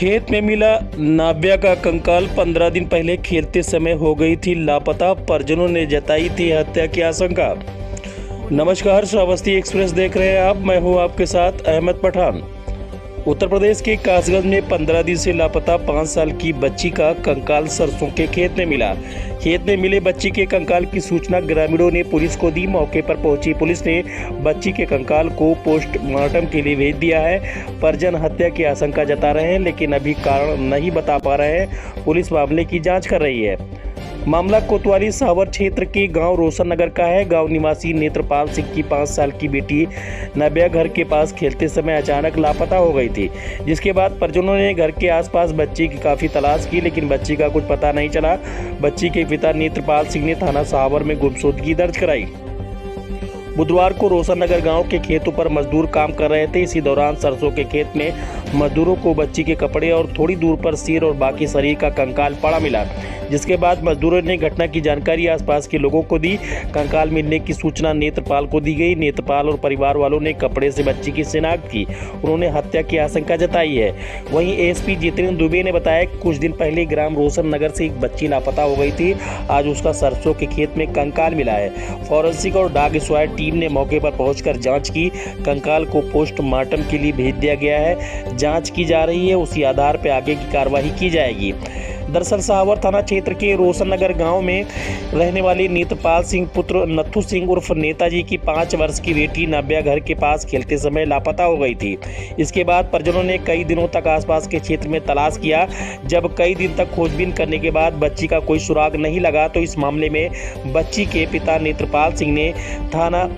खेत में मिला नाव्या का कंकाल 15 दिन पहले खेलते समय हो गई थी लापता। परिजनों ने जताई थी हत्या की आशंका। नमस्कार, श्रावस्ती एक्सप्रेस देख रहे हैं आप। मैं हूं आपके साथ अहमद पठान। उत्तर प्रदेश के कासगंज में 15 दिन से लापता 5 साल की बच्ची का कंकाल सरसों के खेत में मिला। खेत में मिले बच्ची के कंकाल की सूचना ग्रामीणों ने पुलिस को दी। मौके पर पहुंची पुलिस ने बच्ची के कंकाल को पोस्टमार्टम के लिए भेज दिया है। परिजन हत्या की आशंका जता रहे हैं, लेकिन अभी कारण नहीं बता पा रहे हैं। पुलिस मामले की जाँच कर रही है। मामला कोतवाली सावर क्षेत्र के गांव रोशन नगर का है। गांव निवासी नेत्रपाल सिंह की 5 साल की बेटी नाव्या घर के पास खेलते समय अचानक लापता हो गई थी, जिसके बाद परिजनों ने घर के आसपास बच्ची की काफ़ी तलाश की, लेकिन बच्ची का कुछ पता नहीं चला। बच्ची के पिता नेत्रपाल सिंह ने थाना सावर में गुमशुदगी दर्ज कराई। बुधवार को रोशन नगर गांव के खेतों पर मजदूर काम कर रहे थे। इसी दौरान सरसों के खेत में मजदूरों को बच्ची के कपड़े और थोड़ी दूर पर सिर और बाकी शरीर का कंकाल पड़ा मिला, जिसके बाद मजदूरों ने घटना की जानकारी आसपास के लोगों को दी। कंकाल मिलने की सूचना नेत्रपाल को दी गई। नेत्रपाल और परिवार वालों ने कपड़े से बच्ची की शिनाख्त की। उन्होंने हत्या की आशंका जताई है। वहीं एसपी जितेंद्र दुबे ने बताया कि कुछ दिन पहले ग्राम रोशन नगर से एक बच्ची लापता हो गई थी। आज उसका सरसों के खेत में कंकाल मिला है। फॉरेंसिक और डॉग स्क्वाड टीम ने मौके पर पहुंचकर जांच की। कंकाल को पोस्टमार्टम के लिए भेज दिया गया है। जांच की जा रही है, उसी आधार पर आगे की कार्रवाई की जाएगी। दरअसल सावर थाना क्षेत्र के रोशन नगर गांव में रहने वाले नेत्रपाल सिंह पुत्र नथु सिंह उर्फ नेताजी की 5 वर्ष की बेटी नाव्या घर के पास खेलते समय लापता हो गई थी। इसके बाद परिजनों ने कई दिनों तक आसपास के क्षेत्र में तलाश किया। जब कई दिन तक खोजबीन करने के बाद बच्ची का कोई सुराग नहीं लगा, तो इस मामले में बच्ची के पिता नेत्रपाल सिंह ने थाना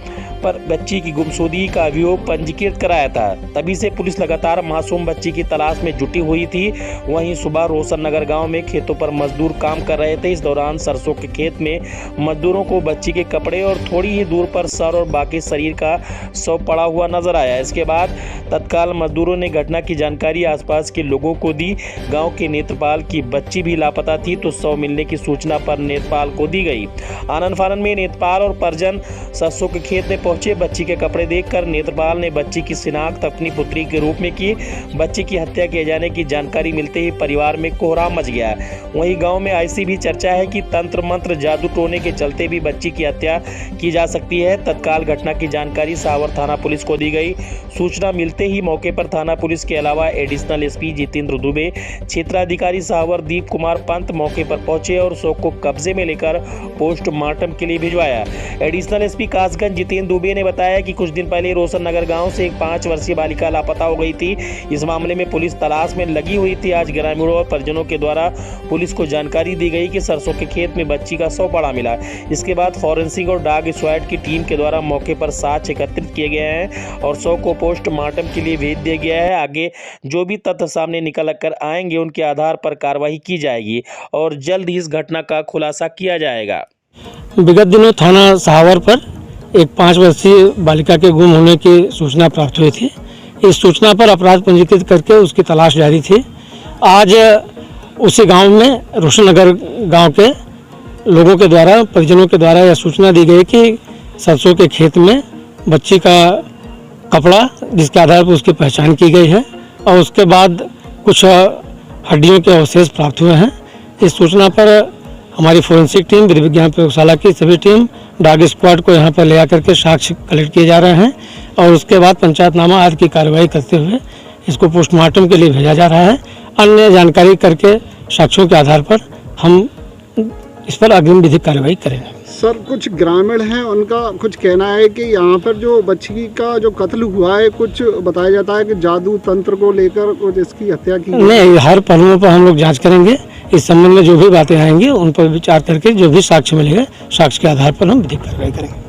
पर बच्ची की गुमशुदगी का अभियोग पंजीकृत कराया था। तभी से पुलिस लगातार मासूम बच्ची की तलाश में जुटी हुई थी। वहीं सुबह रोशन नगर गांव में खेतों पर मजदूर काम कर रहे थे। इस दौरान सरसों के खेत में मजदूरों को बच्ची के कपड़े और थोड़ी ही दूर पर सर और बाकी शरीर का शव पड़ा हुआ नजर आया। इसके बाद तत्काल मजदूरों ने घटना की जानकारी आसपास के लोगों को दी। गाँव के नेत्रपाल की बच्ची भी लापता थी, तो शव मिलने की सूचना पर नेत्रपाल को दी गई। आनन फानन में नेत्रपाल और परिजन सरसों के खेत में पहुंचे। बच्ची के कपड़े देखकर नेत्रपाल ने बच्ची की शिनाख्त अपनी पुत्री के रूप में की। बच्ची की हत्या किए जाने की जानकारी मिलते ही परिवार में कोहराम मच गया। वहीं गांव में ऐसी भी चर्चा है कि तंत्र मंत्र जादू टोने के चलते भी बच्ची की हत्या की जा सकती है। तत्काल घटना की जानकारी सावर थाना पुलिस को दी गई। सूचना मिलते ही मौके पर थाना पुलिस के अलावा एडिशनल एसपी जितेंद्र दुबे, क्षेत्राधिकारी सावर दीप कुमार पंत मौके पर पहुंचे और शव को कब्जे में लेकर पोस्टमार्टम के लिए भिजवाया। एडिशनल एसपी कासगंज जितेंद्र दुबे ने बताया कि कुछ दिन पहले रोशन नगर गांव से एक 5 वर्षीय बालिका लापता हो गई थी। इस मामले में पुलिस तलाश में लगी हुई थी। आज ग्रामीणों और परिजनों के द्वारा पुलिस को जानकारी दी गई कि सरसों के खेत में बच्ची का शव पड़ा मिला। इसके बाद फॉरेंसिक और डॉग स्क्वाड की टीम के द्वारा मौके पर साक्ष्य एकत्रित किए गए हैं और शव को पोस्टमार्टम के लिए भेज दिया गया है। आगे जो भी तथ्य सामने निकल कर आएंगे, उनके आधार पर कार्रवाई की जाएगी और जल्द ही इस घटना का खुलासा किया जाएगा। विगत दिनों थाना सावर पर एक 5 वर्षीय बालिका के गुम होने की सूचना प्राप्त हुई थी। इस सूचना पर अपराध पंजीकृत करके उसकी तलाश जारी थी। आज उसी गांव में रोशन नगर गांव के लोगों के द्वारा, परिजनों के द्वारा यह सूचना दी गई कि सरसों के खेत में बच्ची का कपड़ा, जिसके आधार पर उसकी पहचान की गई है, और उसके बाद कुछ हड्डियों के अवशेष प्राप्त हुए हैं। इस सूचना पर हमारी फोरेंसिक टीम, विधि विज्ञान प्रयोगशाला की सभी टीम, डॉग स्क्वाड को यहाँ पर ले आकर के साक्ष्य कलेक्ट किए जा रहे हैं और उसके बाद पंचायतनामा आदि की कार्रवाई करते हुए इसको पोस्टमार्टम के लिए भेजा जा रहा है। अन्य जानकारी करके साक्ष्यों के आधार पर हम इस पर अग्रिम विधिक कार्रवाई करेंगे। सर, कुछ ग्रामीण हैं, उनका कुछ कहना है कि यहाँ पर जो बच्ची का जो कत्ल हुआ है, कुछ बताया जाता है कि जादू तंत्र को लेकर कुछ इसकी हत्या की। नहीं, हर पहलुओं पर हम लोग जांच करेंगे। इस संबंध में जो भी बातें आएंगी उन पर विचार करके जो भी साक्ष्य मिलेगा, साक्ष्य के आधार पर हम विधिक कार्रवाई करेंगे।